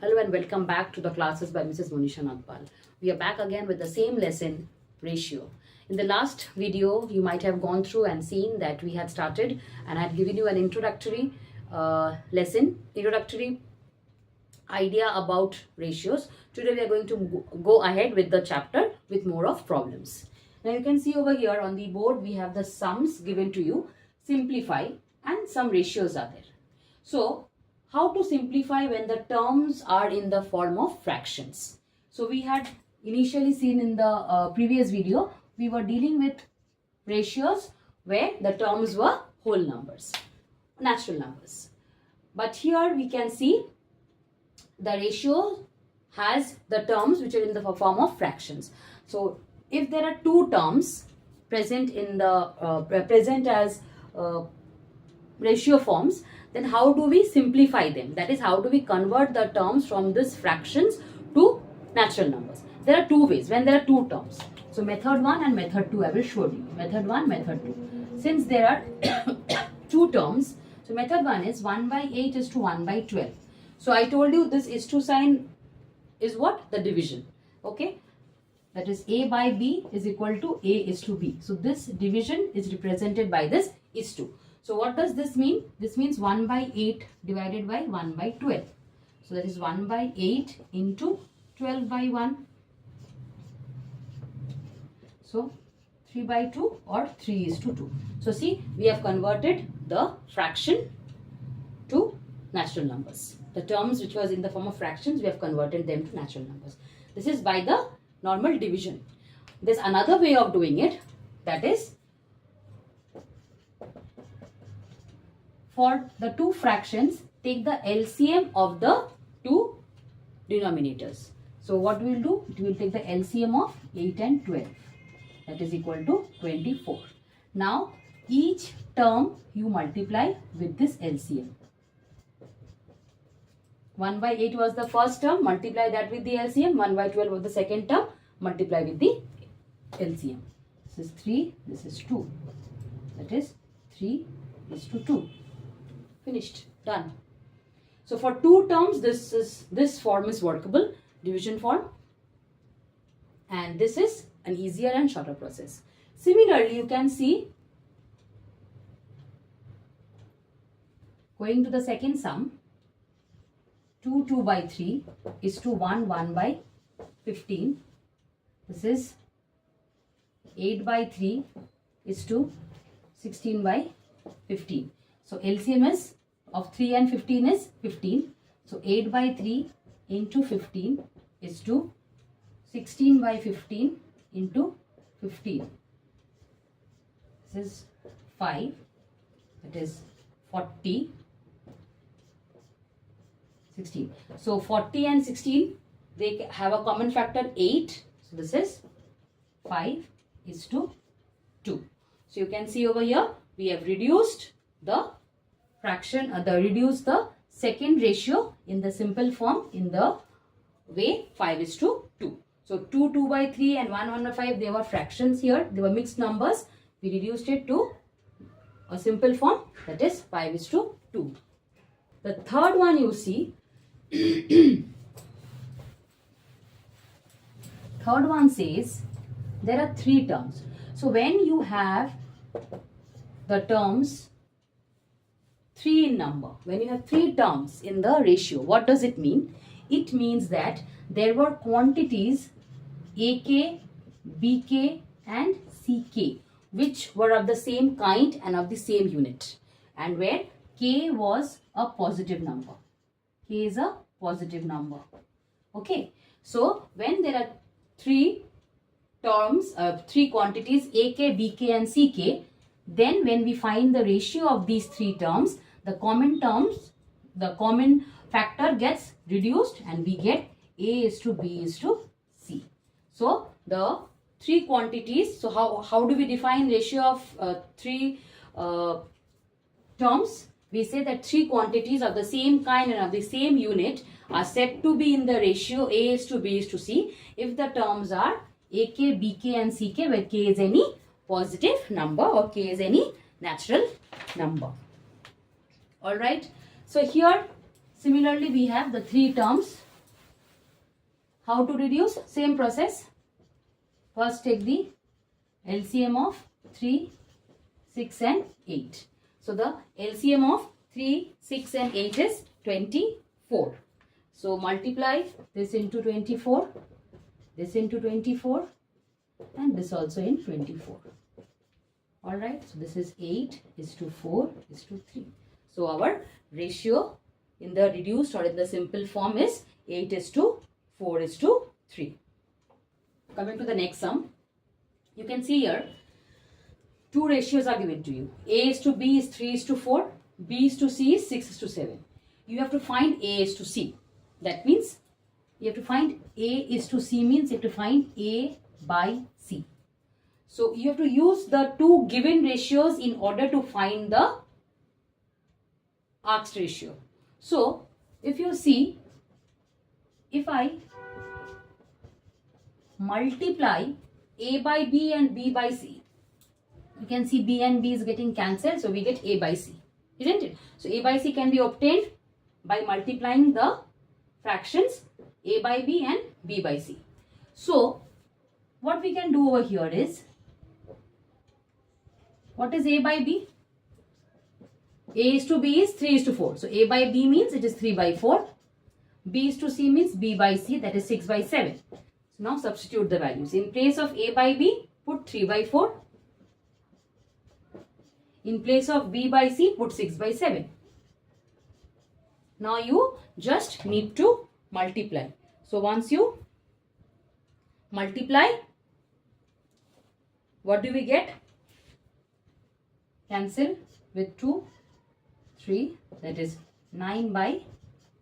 Hello and welcome back to the classes by Mrs. Monisha Nagpal. We are back again with the same lesson, ratio. In the last video, you might have gone through and seen that we had started and I had given you an introductory introductory idea about ratios. Today we are going to go ahead with the chapter with more of problems. Now you can see over here on the board we have the sums given to you, simplify, and some ratios are there. So how to simplify when the terms are in the form of fractions. So we had initially seen in the previous video, we were dealing with ratios where the terms were whole numbers, natural numbers. But here we can see the ratio has the terms which are in the form of fractions. So if there are two terms present in the present as ratio forms, then how do we simplify them? That is, how do we convert the terms from these fractions to natural numbers? There are two ways when there are two terms. So method 1 and method 2 I will show you. Method 1, method 2. Since there are two terms, so method 1 is 1 by 8 is to 1 by 12. So I told you this is to sign is what? The division. Okay. That is A by B is equal to A is to B. So this division is represented by this is to. So what does this mean? This means 1 by 8 divided by 1 by 12. So that is 1 by 8 into 12 by 1. So 3 by 2 or 3 is to 2. So see, we have converted the fraction to natural numbers. The terms which was in the form of fractions, we have converted them to natural numbers. This is by the normal division. There's another way of doing it, that is, for the two fractions, take the LCM of the two denominators. So what we will do? We will take the LCM of 8 and 12. That is equal to 24. Now each term you multiply with this LCM. 1 by 8 was the first term, multiply that with the LCM. 1 by 12 was the second term, multiply with the LCM. This is 3, this is 2. That is 3 is to 2. Finished, done. So for two terms, this form is workable, division form, and this is an easier and shorter process. Similarly, you can see going to the second sum, 2 by 3 is to 1 by 15. This is 8 by 3 is to 16 by 15. So LCM is of 3 and 15 is 15. So 8 by 3 into 15 is to 16 by 15 into 15. This is 5. That is 40. 16. So 40 and 16, they have a common factor 8. So this is 5 is to 2. So you can see over here, we have reduced the fraction, reduced the second ratio in the simple form in the way 5 is to 2. So 2 by 3 and 1 by 5, they were fractions here. They were mixed numbers. We reduced it to a simple form, that is 5 is to 2. The third one you see, third one says there are three terms. So when you have the terms 3 in number, when you have 3 terms in the ratio, what does it mean? It means that there were quantities AK, BK and CK which were of the same kind and of the same unit, and where K was a positive number. K is a positive number. Okay. So when there are 3 terms, 3 quantities AK, BK and CK, then when we find the ratio of these 3 terms, the common factor gets reduced and we get A is to B is to C. So the 3 quantities, so how do we define ratio of 3 terms? We say that 3 quantities of the same kind and of the same unit are said to be in the ratio A is to B is to C if the terms are AK, BK and CK, where K is any positive number or K is any natural number. Alright. So here similarly we have the 3 terms How to reduce? Same process. First take the LCM of 3, 6 and 8. So the LCM of 3, 6 and 8 is 24. So multiply this into 24, this into 24 and this also in 24. Alright, so this is 8 is to 4 is to 3. So our ratio in the reduced or in the simple form is 8 is to 4 is to 3. Coming to the next sum, you can see here two ratios are given to you. A is to B is 3 is to 4, B is to C is 6 is to 7. You have to find A is to C. That means you have to find A is to C means you have to find A by C. So you have to use the two given ratios in order to find the asked ratio. So if you see, if I multiply A by B and B by C, you can see B and B is getting cancelled, so we get A by C, isn't it? So A by C can be obtained by multiplying the fractions A by B and B by C. So what we can do over here is, what is A by B? A is to B is 3 is to 4. So A by B means it is 3 by 4. B is to C means B by C, that is 6 by 7. So now substitute the values. In place of A by B, put 3 by 4. In place of B by C, put 6 by 7. Now you just need to multiply. So once you multiply, what do we get? Cancel with 2, 3, that is 9 by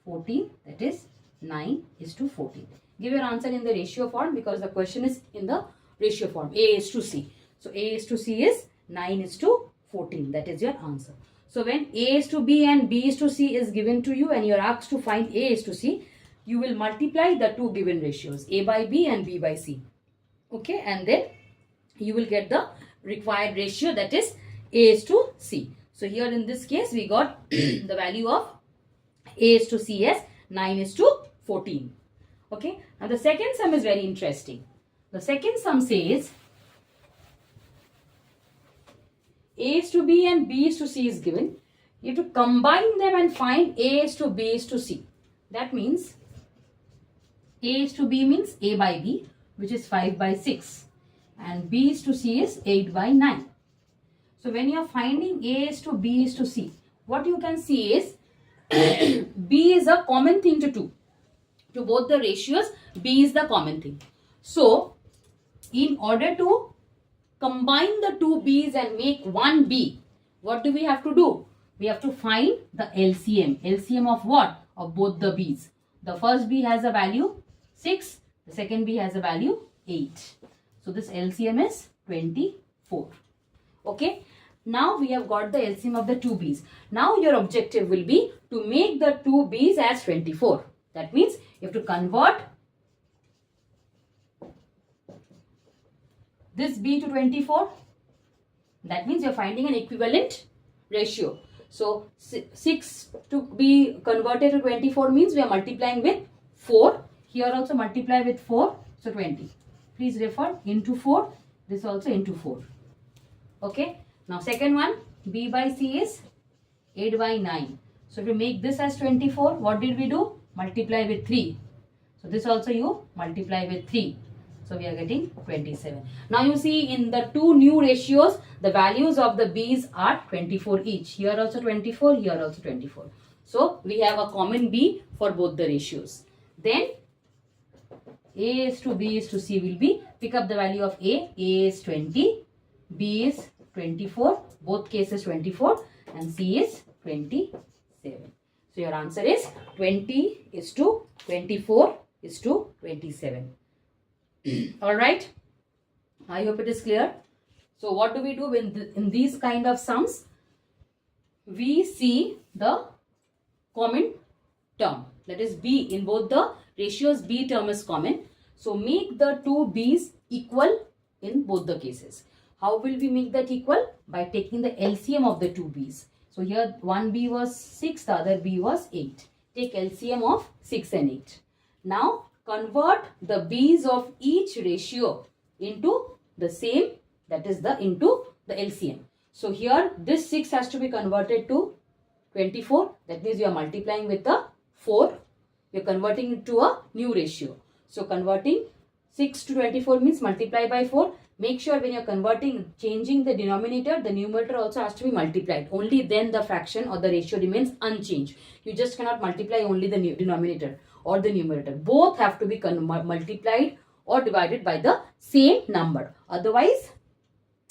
14, that is 9 is to 14. Give your answer in the ratio form because the question is in the ratio form. A is to C. So A is to C is 9 is to 14. That is your answer. So when A is to B and B is to C is given to you and you are asked to find A is to C, you will multiply the two given ratios, A by B and B by C. Okay, and then you will get the required ratio, that is A is to C. So here in this case we got the value of A is to C as 9 is to 14. Okay, now the second sum is very interesting. The second sum says A is to B and B is to C is given. You have to combine them and find A is to B is to C. That means A is to B means A by B, which is 5 by 6, and B is to C is 8 by 9. So when you are finding A is to B is to C, what you can see is B is a common thing to two. To both the ratios, B is the common thing. So in order to combine the two B's and make one B, what do we have to do? We have to find the LCM. LCM of what? Of both the B's. The first B has a value 6. The second B has a value 8. So this LCM is 24. Okay. Now we have got the LCM of the two B's. Now your objective will be to make the two B's as 24. That means you have to convert this B to 24. That means you are finding an equivalent ratio. So 6 to be converted to 24 means we are multiplying with 4. Here also multiply with 4. So 20. Please refer into 4. This also into 4. Okay. Now second one, B by C is 8 by 9. So to make this as 24, what did we do? Multiply with 3. So this also you multiply with 3. So we are getting 27. Now you see in the two new ratios, the values of the B's are 24 each. Here also 24, here also 24. So we have a common B for both the ratios. Then A is to B is to C will be, pick up the value of A. A is 20, B is 24, both cases 24 and C is 27. So your answer is 20 is to 24 is to 27. Alright, I hope it is clear. So what do we do in these kind of sums? We see the common term, that is B. In both the ratios, B term is common. So make the two B's equal in both the cases. How will we make that equal? By taking the LCM of the two B's. So here one B was 6, the other B was 8. Take LCM of 6 and 8. Now convert the b's of each ratio into the same, that is into the LCM. So here this 6 has to be converted to 24. That means you are multiplying with the 4. You are converting it to a new ratio. So converting 6 to 24 means multiply by 4. Make sure when you are converting, changing the denominator, the numerator also has to be multiplied. Only then the fraction or the ratio remains unchanged. You just cannot multiply only the denominator or the numerator. Both have to be multiplied or divided by the same number. Otherwise,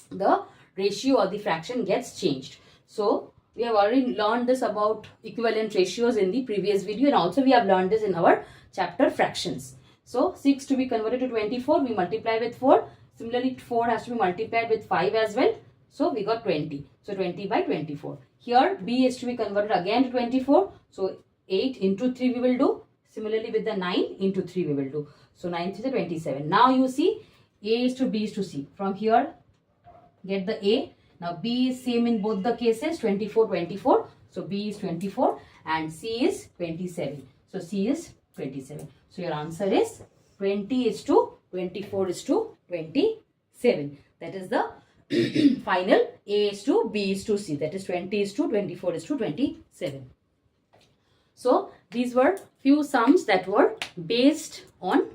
the ratio or the fraction gets changed. So, we have already learned this about equivalent ratios in the previous video, and also we have learned this in our chapter fractions. So, 6 to be converted to 24, we multiply with 4. Similarly, 4 has to be multiplied with 5 as well. So, we got 20. So, 20 by 24. Here, b is to be converted again to 24. So, 8 into 3 we will do. Similarly, with the 9 into 3 we will do. So, 9 is 27. Now, you see, a is to b is to c. From here, get the a. Now, b is same in both the cases, 24, 24. So, b is 24 and c is 27. So, c is 27. So, your answer is 20 is to 24 is to 27. That is the final. A is to b is to c. That is 20 is to 24 is to 27. So, these were few sums that were based on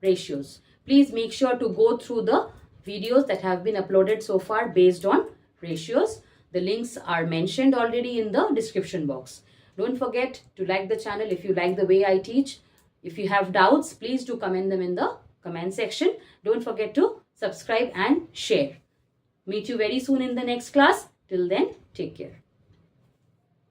ratios. Please make sure to go through the videos that have been uploaded so far based on ratios. The links are mentioned already in the description box. Don't forget to like the channel if you like the way I teach. If you have doubts, please do comment them in the comment section. Don't forget to subscribe and share. Meet you very soon in the next class. Till then, take care.